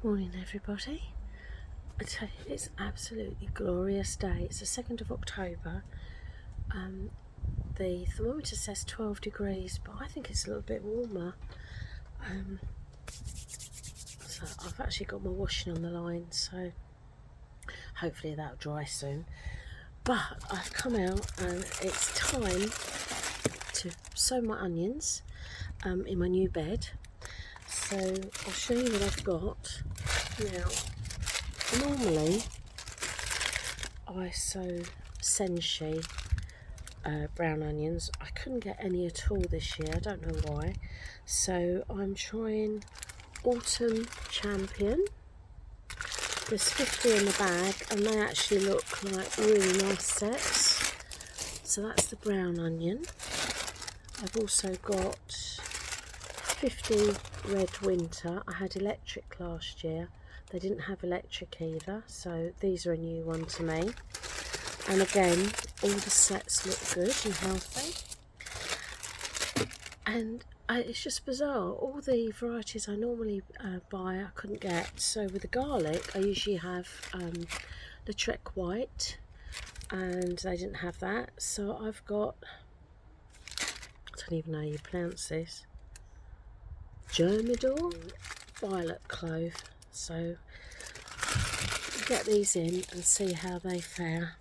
Morning everybody. I tell you, it's an absolutely glorious day. It's the 2nd of October. The thermometer says 12 degrees, but I think it's a little bit warmer. So I've actually got my washing on the line, so hopefully that'll dry soon. But I've come out and it's time to sow my onions in my new bed. So I'll show you what I've got. Now, normally I sow senshi brown onions. I couldn't get any at all this year, I don't know why. So I'm trying Autumn Champion. There's 50 in the bag and they actually look like really nice sets. So that's the brown onion. I've also got 50 Red Winter. I had electric last year. They didn't have electric either, so these are a new one to me. And again, all the sets look good and healthy. And it's just bizarre. All the varieties I normally buy, I couldn't get. So with the garlic, I usually have the Trek White, and they didn't have that. So I've got, I don't even know how you pronounce this, Germidor violet clove. So get these in and see how they fare.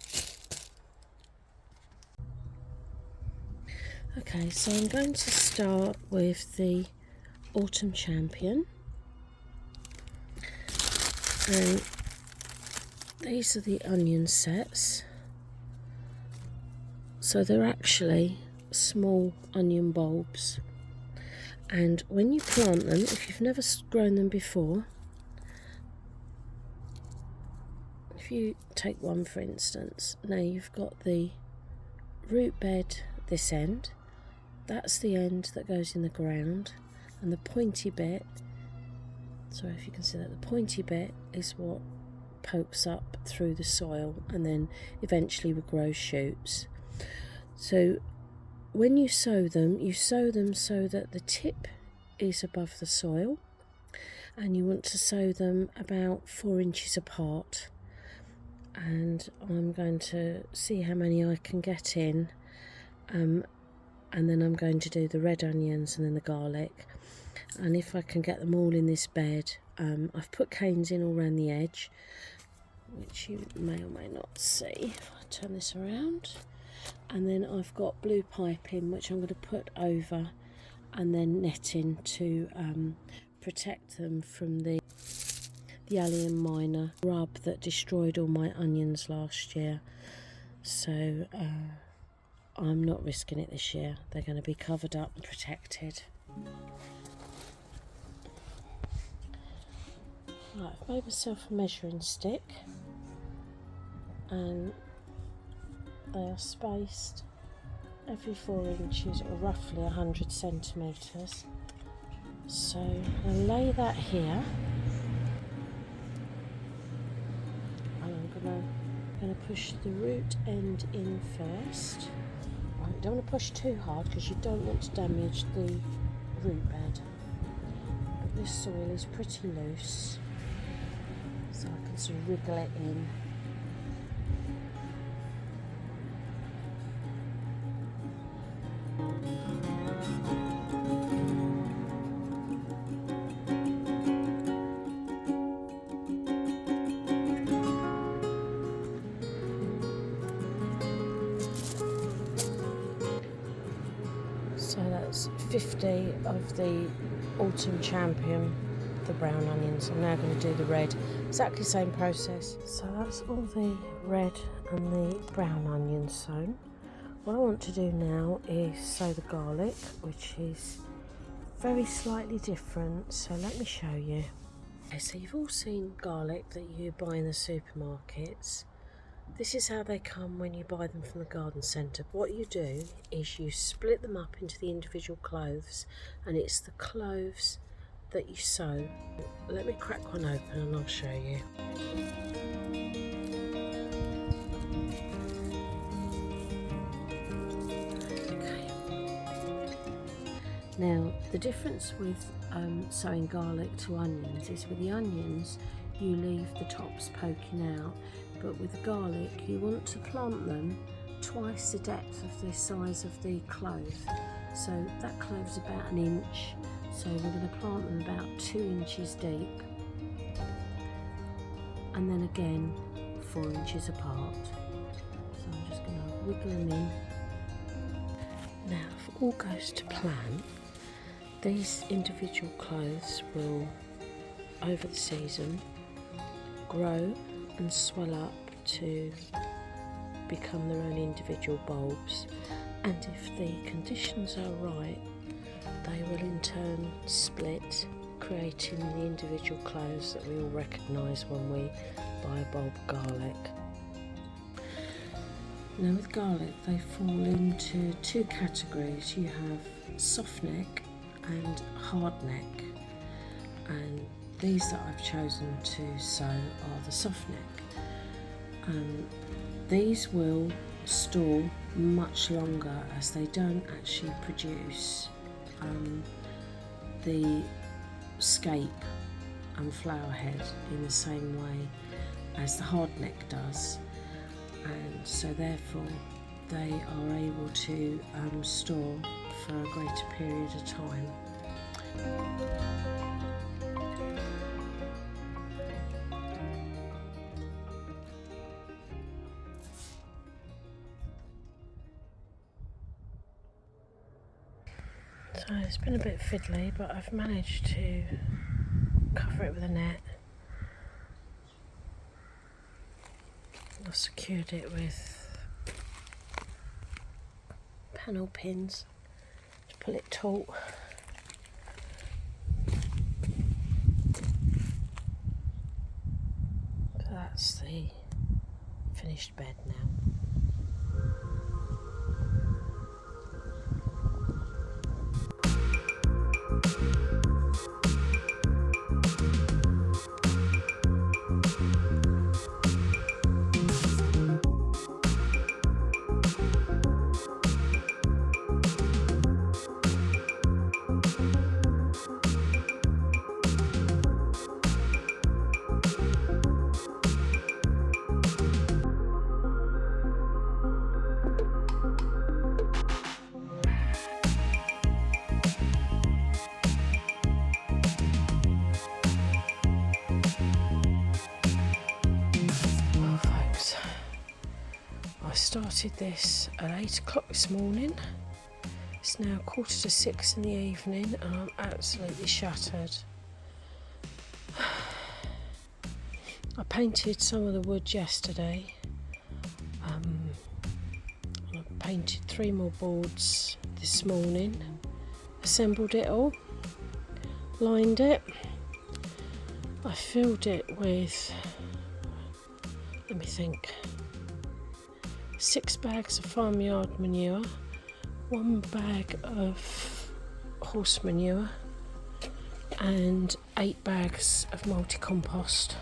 Okay, so I'm going to start with the Autumn Champion, and these are the onion sets. So they're actually small onion bulbs, and when you plant them, if you've never grown them before, if you take one for instance, now you've got the root bed this end, that's the end that goes in the ground, and the pointy bit, so if you can see that, the pointy bit is what pokes up through the soil and then eventually will grow shoots. So when you sow them so that the tip is above the soil, and you want to sow them about 4 inches apart. And I'm going to see how many I can get in, and then I'm going to do the red onions and then the garlic, and if I can get them all in this bed. I've put canes in all around the edge, which you may or may not see if I turn this around, and then I've got blue piping which I'm going to put over, and then netting to protect them from the allium minor rub that destroyed all my onions last year. So I'm not risking it this year. They're going to be covered up and protected. Right, I've made myself a measuring stick, and they are spaced every 4 inches, or roughly 100 centimetres. So I'll lay that here, and I'm going to push the root end in first. Right, you don't want to push too hard because you don't want to damage the root bed. But this soil is pretty loose, so I can sort of wriggle it in. So that's 50 of the Autumn Champion, the brown onions. I'm now going to do the red. Exactly the same process. So that's all the red and the brown onions sown. What I want to do now is sow the garlic, which is very slightly different. So let me show you. Okay, so you've all seen garlic that you buy in the supermarkets. This is how they come when you buy them from the garden centre. What you do is you split them up into the individual cloves, and it's the cloves that you sow. Let me crack one open and I'll show you. Okay. Now, the difference with sowing garlic to onions is with the onions you leave the tops poking out, but with the garlic you want to plant them twice the depth of the size of the clove. So that clove's about 1 inch, so we're going to plant them about 2 inches deep, and then again 4 inches apart. So I'm just going to wiggle them in. Now, if all goes to plan, these individual cloves will, over the season, grow and swell up to become their own individual bulbs, and if the conditions are right, they will in turn split, creating the individual cloves that we all recognise when we buy a bulb of garlic. Now with garlic, they fall into 2 categories. You have soft neck and hard neck, and these that I've chosen to sow are the soft neck. These will store much longer as they don't actually produce the scape and flower head in the same way as the hard neck does, and so therefore they are able to store for a greater period of time. So it's been a bit fiddly, but I've managed to cover it with a net. I've secured it with panel pins to pull it taut. So that's the finished bed now. I started this at 8 o'clock this morning. It's now 5:45 in the evening and I'm absolutely shattered. I painted some of the wood yesterday. I painted 3 more boards this morning, assembled it all, lined it. I filled it with, let me think, 6 bags of farmyard manure, 1 bag of horse manure and 8 bags of multi-compost.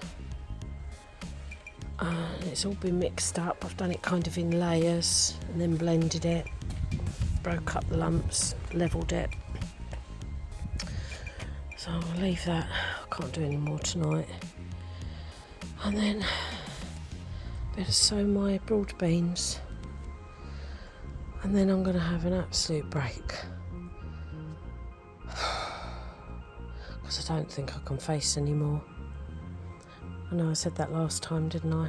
It's all been mixed up. I've done it kind of in layers and then blended it, broke up the lumps, levelled it. So I'll leave that. I can't do any more tonight. And then better sow my broad beans, and then I'm going to have an absolute break because I don't think I can face anymore. I know I said that last time, didn't I?